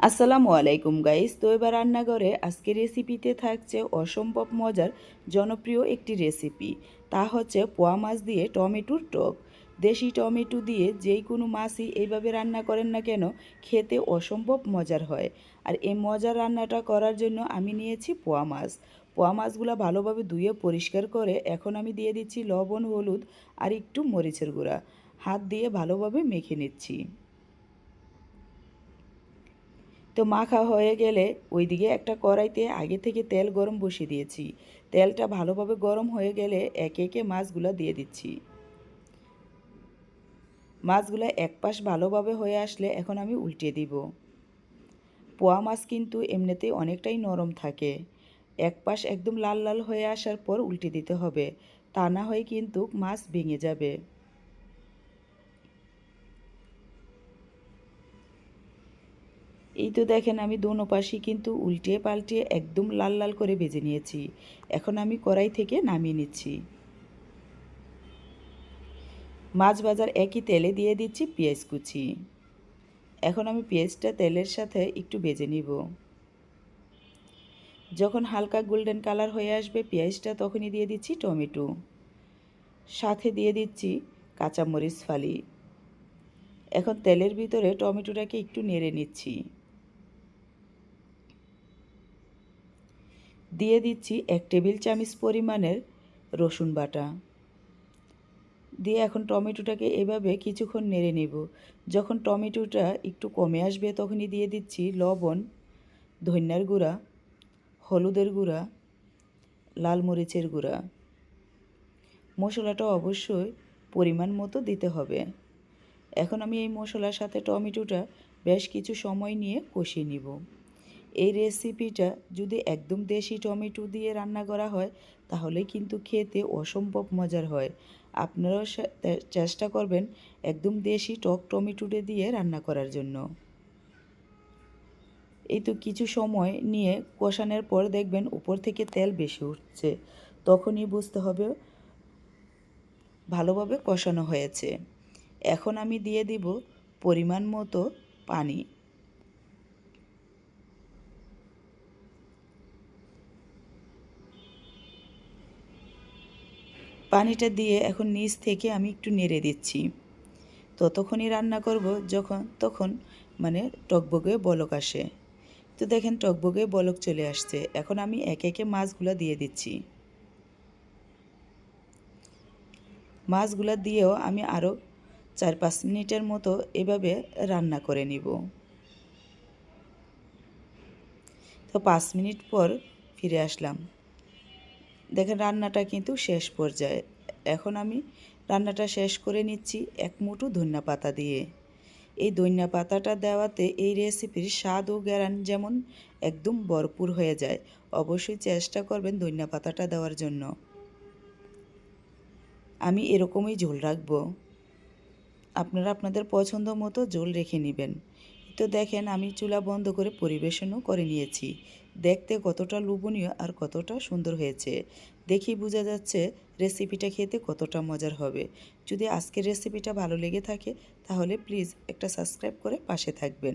আসসালামু আলাইকুম গাইস। তো এবার রান্নাঘরে আজকের রেসিপিতে থাকছে অসম্ভব মজার জনপ্রিয় একটি রেসিপি। তা হচ্ছে পোয়া মাছ দিয়ে টমেটোর টক। দেশি টমেটো দিয়ে যেই কোনো মাছই এইভাবে রান্না করেন না কেন, খেতে অসম্ভব মজার হয়। আর এই মজার রান্নাটা করার জন্য আমি নিয়েছি পোয়া মাছ। পোয়া মাছগুলো ভালোভাবে ধুয়ে পরিষ্কার করে এখন আমি দিয়ে দিচ্ছি লবণ, হলুদ আর একটু মরিচের গুঁড়া। হাত দিয়ে ভালোভাবে মেখে নিচ্ছি। তো মাখা হয়ে গেলে ওইদিকে একটা কড়াইতে আগে থেকে তেল গরম বসিয়ে দিয়েছি। তেলটা ভালোভাবে গরম হয়ে গেলে একে একে মাছগুলো দিয়ে দিচ্ছি। মাছগুলো এক পাশ ভালোভাবে হয়ে আসলে এখন আমি উল্টিয়ে দিব। পোয়া মাছ কিন্তু এমনিতেই অনেকটাই নরম থাকে। এক পাশ একদম লাল লাল হয়ে আসার পর উল্টে দিতে হবে, তা না হয় কিন্তু মাছ ভেঙে যাবে। এই তো দেখেন আমি দোনো পাশই কিন্তু উল্টিয়ে পাল্টিয়ে একদম লাল লাল করে ভেজে নিয়েছি। এখন আমি কড়াই থেকে নামিয়ে নিচ্ছি। মাছ ভাজার একই তেলে দিয়ে দিচ্ছি পেঁয়াজ কুচি। এখন আমি পেঁয়াজটা তেলের সাথে একটু ভেজে নিব। যখন হালকা গোল্ডেন কালার হয়ে আসবে পেঁয়াজটা, তখনই দিয়ে দিচ্ছি টমেটো, সাথে দিয়ে দিচ্ছি কাঁচামরিচ ফালি। এখন তেলের ভিতরে টমেটোটাকে একটু নেড়ে নিচ্ছি। দিয়ে দিচ্ছি 1 টেবিল চামচ পরিমাণের রসুন বাটা। দিয়ে এখন টমেটোটাকে এভাবে কিছুক্ষণ নেড়ে নেব। যখন টমেটোটা একটু কমে আসবে তখনই দিয়ে দিচ্ছি লবণ, ধনিয়ার গুঁড়া, হলুদের গুঁড়া, লাল মরিচের গুঁড়া। মশলাটা অবশ্যই পরিমাণ মতো দিতে হবে। এখন আমি এই মশলার সাথে টমেটোটা বেশ কিছু সময় নিয়ে কষিয়ে নিব। এই রেসিপিটা যদি একদম দেশি টমেটো দিয়ে রান্না করা হয় তাহলে কিন্তু খেতে অসম্ভব মজার হয়। আপনারাও চেষ্টা করবেন একদম দেশি টক টমেটোটা দিয়ে রান্না করার জন্য। এই তো কিছু সময় নিয়ে কষানোর পর দেখবেন উপর থেকে তেল বেশি উঠছে, তখনই বুঝতে হবে ভালোভাবে কষানো হয়েছে। এখন আমি দিয়ে দিব পরিমাণ মতো পানি। পানিটা দিয়ে এখন নিচ থেকে আমি একটু নেড়ে দিচ্ছি। ততক্ষণই রান্না করব তখন টকবগে বলক আসে। তো দেখেন টকবগে বলক চলে আসছে। এখন আমি একে একে মাছগুলো দিয়ে দিচ্ছি। মাছগুলো দিয়েও আমি আরও 4-5 মিনিটের মতো এভাবে রান্না করে নিব। তো 5 মিনিট পর ফিরে আসলাম। দেখেন রান্নাটা কিন্তু শেষ পর্যায়ে। এখন আমি রান্নাটা শেষ করে নিচ্ছি 1 মুঠো ধনিয়া পাতা দিয়ে। এই ধনিয়া পাতাটা দেওয়াতে এই রেসিপির স্বাদ ও ঘ্রাণ যেমন একদম ভরপুর হয়ে যায়। অবশ্যই চেষ্টা করবেন ধনিয়া পাতাটা দেওয়ার জন্য। আমি এরকমই ঝোল রাখবো। আপনারা আপনাদের পছন্দ মতো ঝোল রেখে নেবেন। তো দেখেন আমি চুলা বন্ধ করে পরিবেশনও করে নিয়েছি। দেখতে কতটা লোভনীয় আর কতটা সুন্দর হয়েছে। দেখেই বোঝা যাচ্ছে রেসিপিটা খেতে কতটা মজার হবে। যদি আজকের রেসিপিটা ভালো লেগে থাকে তাহলে প্লিজ একটা সাবস্ক্রাইব করে পাশে থাকবেন।